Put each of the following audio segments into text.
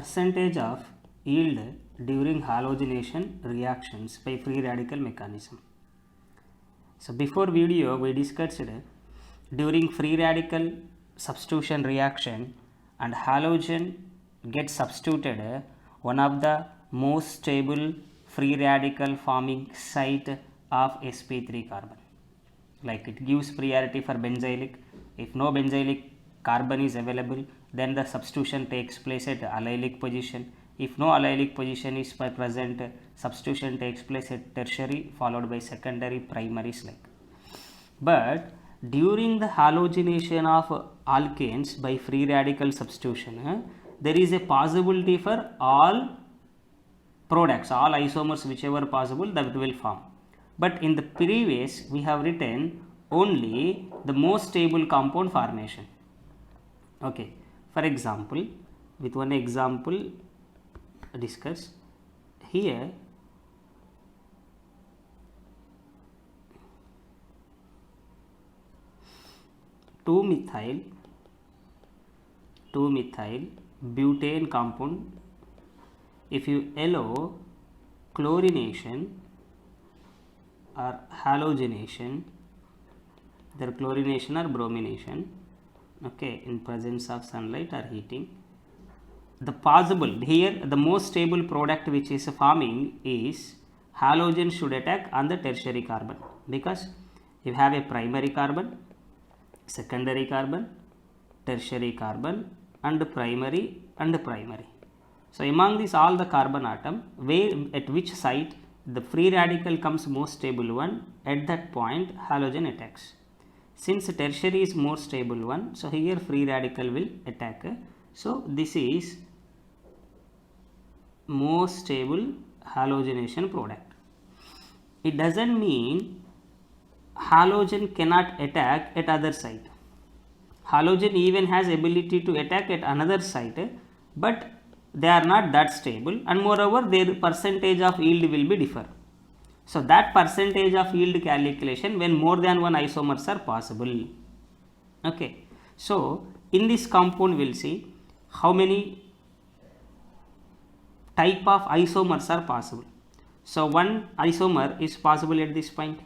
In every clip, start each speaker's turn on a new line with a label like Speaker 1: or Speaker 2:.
Speaker 1: percentage of yield during halogenation reactions by free radical mechanism. So before video we discussed during free radical substitution reaction and halogen gets substituted, one of the most stable free radical forming site of sp3 carbon. Like it gives priority for benzylic. If no benzylic carbon is available, then the substitution takes place at allylic position. If no allylic position is present, substitution takes place at tertiary followed by secondary, primaries like. But during the halogenation of alkanes by free radical substitution, there is a possibility for all products, all isomers whichever possible that will form. But in the previous we have written only the most stable compound formation. Okay, for example, with one example discuss here. 2-methyl butane compound, if you allow chlorination or halogenation, either chlorination or bromination, okay, in presence of sunlight or heating, the possible here the most stable product which is forming is halogen should attack on the tertiary carbon, because you have a primary carbon, secondary carbon, tertiary carbon and primary and primary. So among these all the carbon atom, where at which site the free radical comes most stable one, at that point halogen attacks. Since tertiary is more stable one, so here free radical will attack. So this is most stable halogenation product. It doesn't mean halogen cannot attack at other site. Halogen even has ability to attack at another site, but they are not that stable, and moreover their percentage of yield will be differ. So that percentage of yield calculation when more than one isomers are possible. Okay, so in this compound we will see how many type of isomers are possible. So one isomer is possible at this point,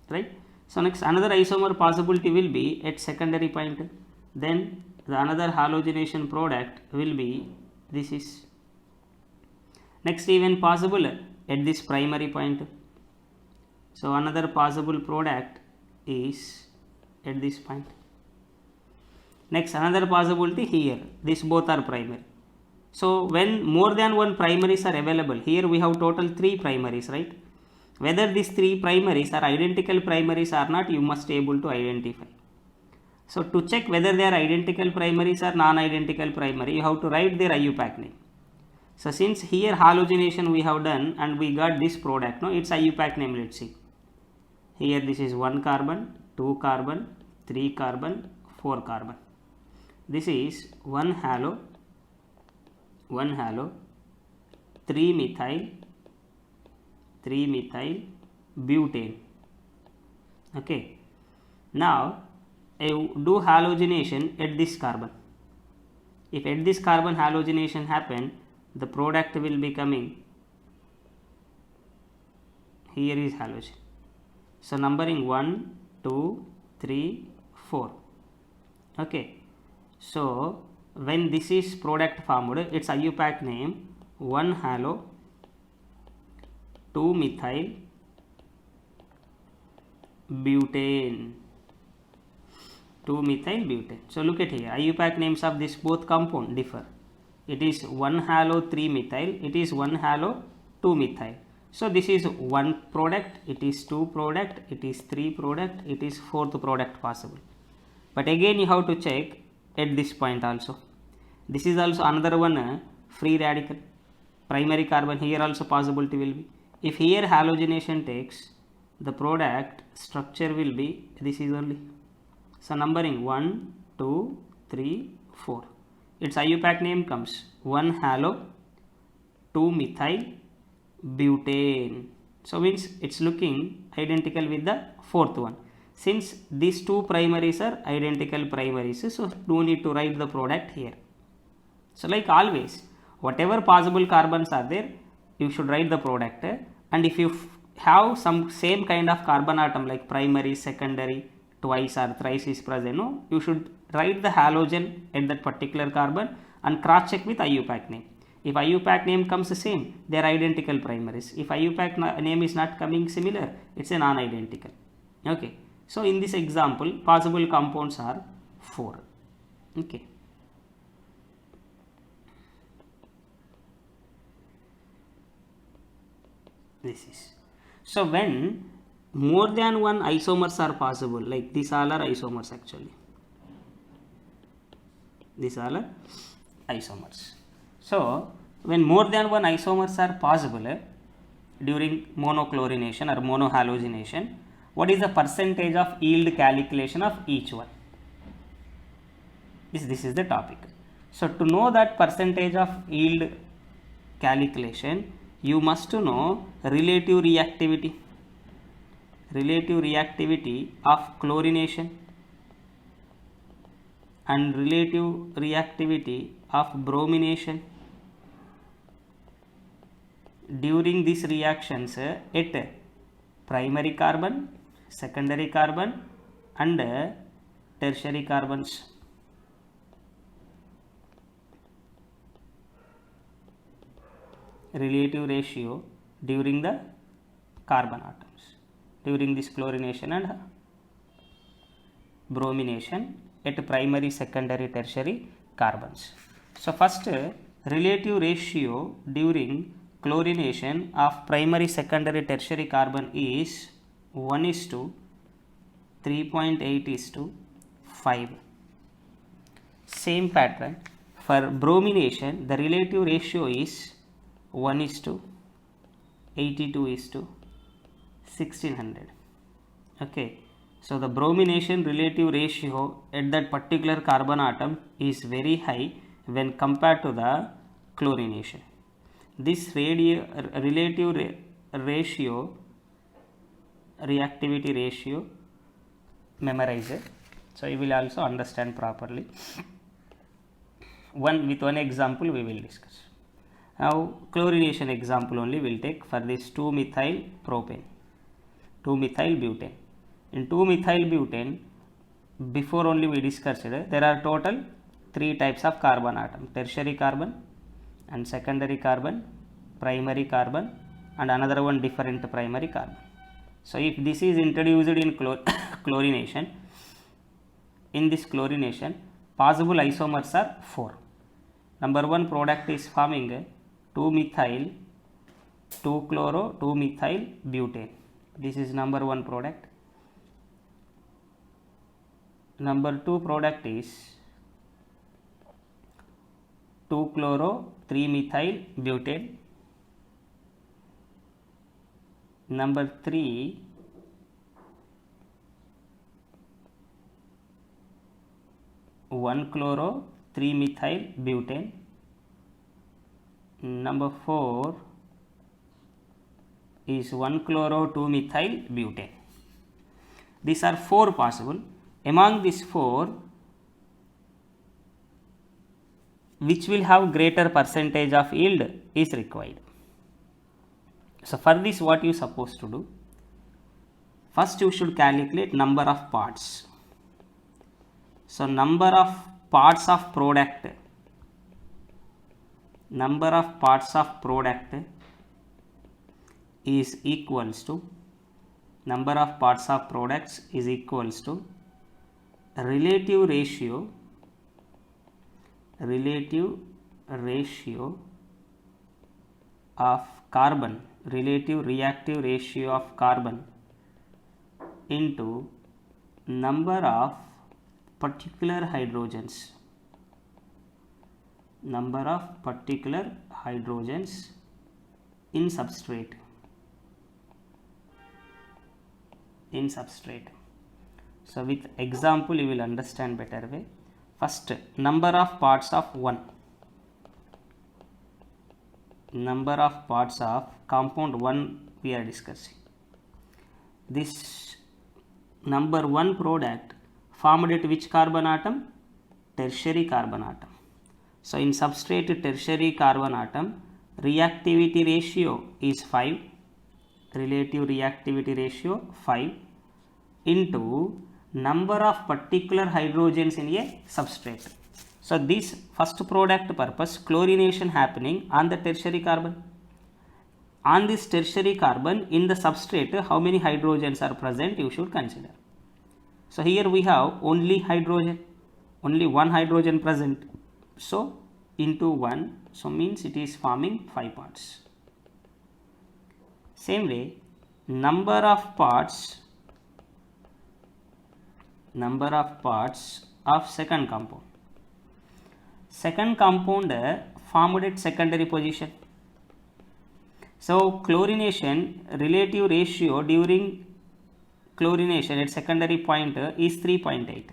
Speaker 1: right? So next another isomer possibility will be at secondary point, then the another halogenation product will be this is next even possible at this primary point. So another possible product is at this point. Next another possibility here, these both are primary. So when more than one primaries are available, here we have total 3 primaries, right? Whether these 3 primaries are identical primaries or not, you must be able to identify. So to check whether they are identical primaries or non-identical primary, you have to write their IUPAC name. So since here halogenation we have done and we got this product, no, its IUPAC name, let's see. Here this is 1 carbon, 2 carbon, 3 carbon, 4 carbon. This is 1 halo, 3-methyl butane. Okay, now I do halogenation at this carbon. If at this carbon halogenation happen, the product will be coming, here is halogen. So numbering 1, 2, 3, 4. Okay, so when this is product formed, its IUPAC name 1 halo 2-methyl butane. 2-methyl butane. So look at here, IUPAC names of this both compound differ. It is 1 halo 3-methyl, it is 1 halo 2-methyl. So this is 1 product, it is 2 product, it is 3 product, it is 4th product possible. But again you have to check at this point also. This is also another one free radical. Primary carbon, here also possibility will be. If here halogenation takes, the product structure will be this is only. So numbering 1, 2, 3, 4. Its IUPAC name comes 1 halo 2-methyl butane. So means it's looking identical with the 4th one. Since these 2 primaries are identical primaries, so no need to write the product here. So like always, whatever possible carbons are there, you should write the product. And if you have some same kind of carbon atom like primary, secondary, twice or thrice is present, no, you should write the halogen at that particular carbon and cross check with IUPAC name. If IUPAC name comes the same, they are identical primaries. If IUPAC name is not coming similar, it's a non-identical. Okay. So in this example, possible compounds are 4. Okay. This is. So when more than one isomers are possible, like these all are isomers actually. These all are isomers. So when more than one isomers are possible during monochlorination or monohalogenation, what is the percentage of yield calculation of each one? This is the topic. So to know that percentage of yield calculation, you must know relative reactivity of chlorination and relative reactivity of bromination during these reactions at primary carbon, secondary carbon and tertiary carbons. Relative ratio during the carbon atoms, during this chlorination and bromination at primary, secondary, tertiary carbons. So first, relative ratio during chlorination of primary, secondary, tertiary carbon is 1:3.8:5. Same pattern for bromination, the relative ratio is 1:82:1600. Okay, so the bromination relative ratio at that particular carbon atom is very high when compared to the chlorination. This relative ratio, reactivity ratio, memorize it, so you will also understand properly. With one example we will discuss. Now chlorination example only we will take for this 2-methyl propane, 2-methyl butane. In 2-methyl butane, before only we discussed there are total 3 types of carbon atom: tertiary carbon and secondary carbon, primary carbon and another one different primary carbon. So if this is introduced in chlorination, in this chlorination possible isomers are 4. Number 1 product is forming 2-methyl 2-chloro 2-methyl butane. This is number 1 product. Number 2 product is 2-chloro 3-methyl butane. Number 3 1-chloro 3-methyl butane. Number 4 is 1-chloro 2-methyl butane. These are 4 possible. Among these 4, which will have greater percentage of yield is required. So for this, what you supposed to do? First you should calculate number of parts. So number of parts of product is equals to number of parts of products is equals to relative ratio of carbon, relative reactive ratio of carbon into number of particular hydrogens, in substrate. So with example you will understand better way. First, number of parts of 1. Number of parts of compound 1 we are discussing. This number 1 product formed at which carbon atom? Tertiary carbon atom. So in substrate tertiary carbon atom, reactivity ratio is 5, relative reactivity ratio 5 into number of particular hydrogens in a substrate. So this first product purpose, chlorination happening on the tertiary carbon. On this tertiary carbon in the substrate, how many hydrogens are present you should consider. So here we have only hydrogen, only one hydrogen present. So into 1, so means it is forming 5 parts. Same way, number of parts of second compound. Second compound formed at secondary position. So chlorination relative ratio during chlorination at secondary point is 3.8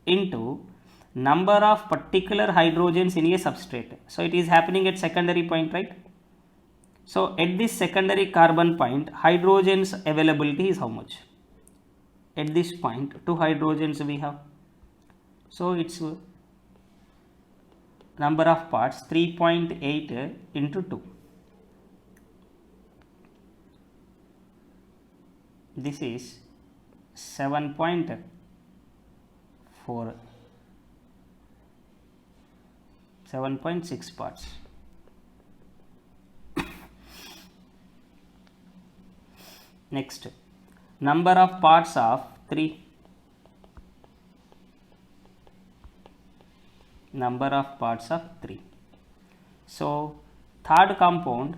Speaker 1: into number of particular hydrogens in a substrate. So it is happening at secondary point, right? So at this secondary carbon point, hydrogens availability is how much? At this point 2 hydrogens we have. So its number of parts 3.8 into 2. This is 7.4. Seven 7.6 parts. Next, number of parts of 3. Number of parts of 3. So third compound,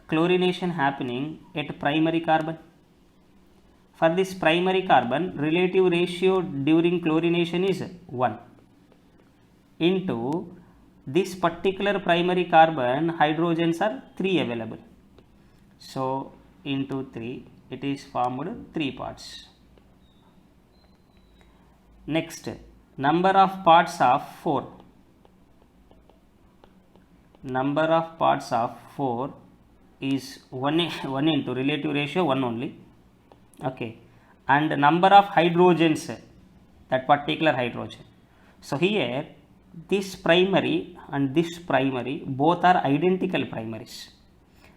Speaker 1: chlorination happening at primary carbon. For this primary carbon, relative ratio during chlorination is 1 into this particular primary carbon, hydrogens are 3 available. So into 3, it is formed 3 parts. Next, number of parts of 4. Number of parts of 4 is 1 into relative ratio 1 only. Okay, and number of hydrogens, that particular hydrogen. So here this primary and this primary both are identical primaries.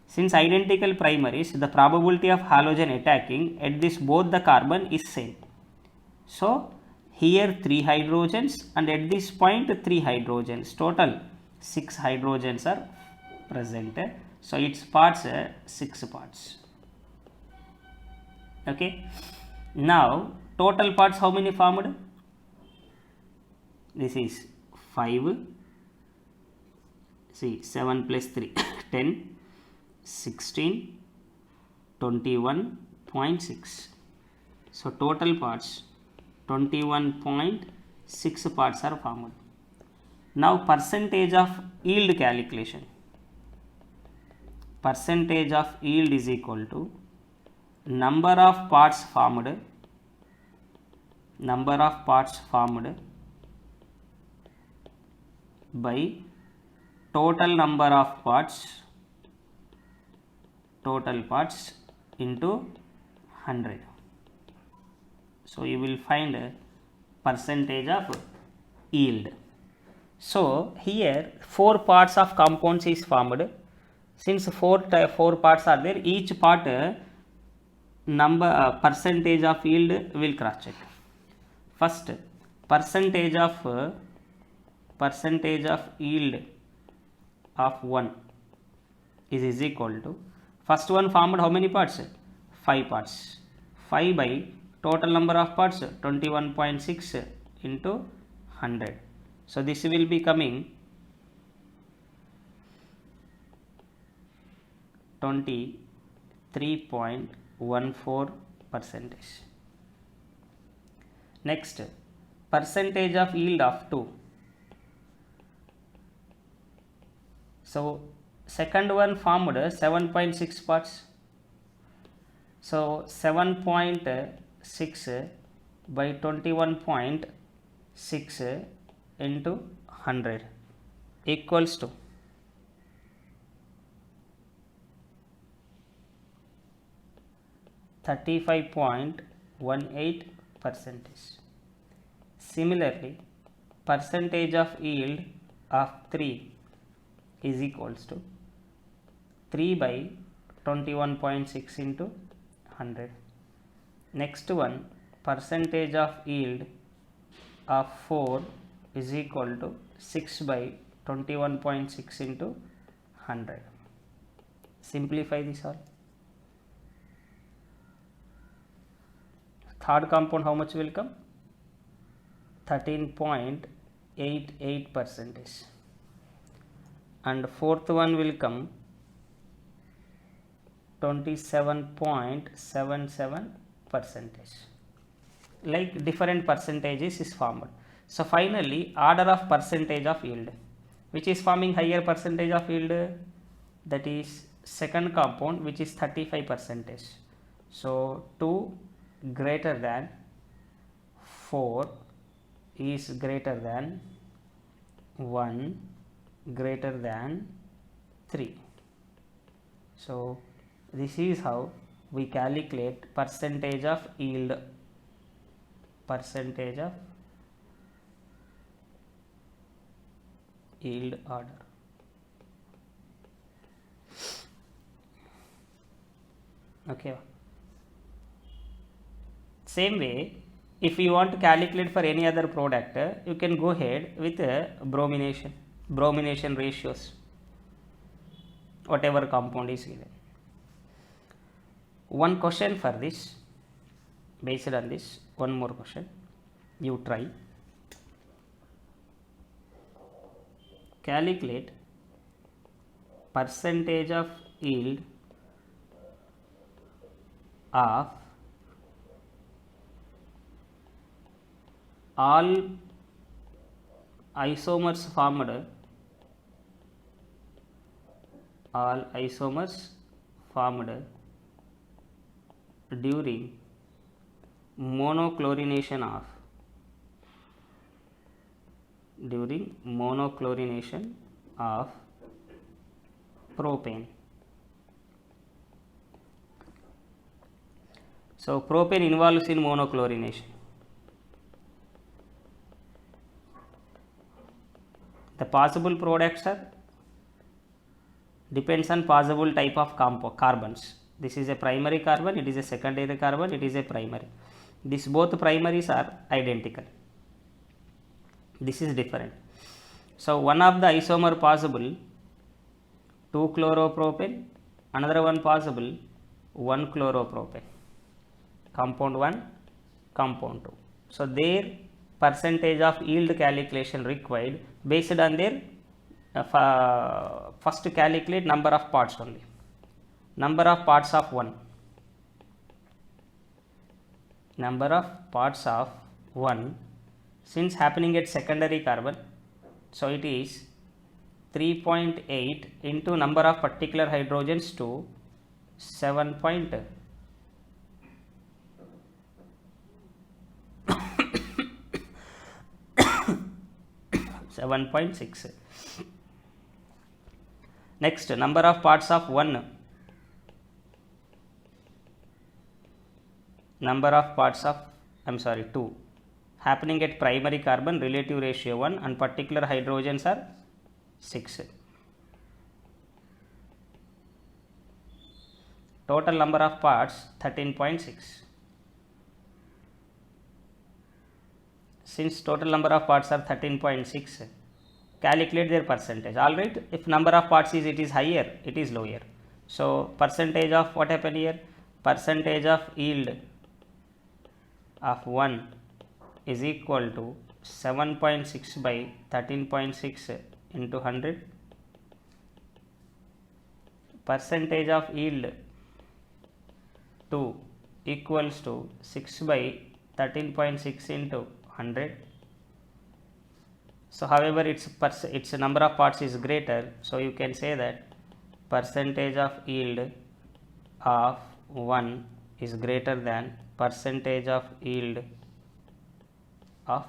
Speaker 1: Since identical primaries, the probability of halogen attacking at this both the carbon is same. So here 3 hydrogens and at this point 3 hydrogens, total 6 hydrogens are present. So its parts 6 parts. Okay, now total parts how many formed? This is 5, see 7 plus 3 10, 16, 21.6. So total parts 21.6 parts are formed. Now percentage of yield calculation. Percentage of yield is equal to number of parts formed by total number of parts into 100. So you will find a percentage of yield. So here 4 parts of compounds is formed. Since 4 parts are there, each part percentage of yield will cross check. First, percentage of yield of 1 is equal to, first one formed how many parts? 5 parts. 5 by total number of parts 21.6 into 100. So this will be coming 23.14%. Next, percentage of yield of 2. So second one formed 7.6 parts. So 7.6 by 21.6 into 100 equals to 35.18%. Similarly, percentage of yield of 3 is equals to 3 by 21.6 into 100. Next one, percentage of yield of 4 is equal to 6 by 21.6 into 100. Simplify this all. Third compound, how much will come? 13.88 percentage. And fourth one will come 27.77 percentage. Like different percentages is formed. So finally, order of percentage of yield. Which is forming higher percentage of yield? That is second compound, which is 35 percentage. So 2 greater than 4 is greater than 1 greater than 3. So this is how we calculate percentage of yield, percentage of yield order. Okay. Same way, if you want to calculate for any other product, you can go ahead with bromination ratios, whatever compound is given. One question for this, based on this, one more question, you try. Calculate percentage of yield of all isomers formed during monochlorination of propane. So propane involves in monochlorination. The possible products are depends on possible type of carbons. This is a primary carbon, it is a secondary carbon, it is a primary. These both primaries are identical. This is different. So one of the isomer possible 2-chloropropane, another one possible 1-chloropropane. Compound 1, compound 2. So their percentage of yield calculation required based on their first calculate number of parts only. Number of parts of 1. Number of parts of 1, since happening at secondary carbon, so it is 3.8 into number of particular hydrogens to 7.6. Next, number of parts of 1. Number of parts of 2 happening at primary carbon, relative ratio 1, and particular hydrogens are 6. Total number of parts 13.6. Since total number of parts are 13.6, calculate their percentage. Alright, if number of parts is higher, it is lower. So percentage of what happened here? Percentage of yield of 1 is equal to 7.6 by 13.6 into 100. Percentage of yield 2 equals to 6 by 13.6 into 100. So however its number of parts is greater, so you can say that percentage of yield of 1 is greater than percentage of yield of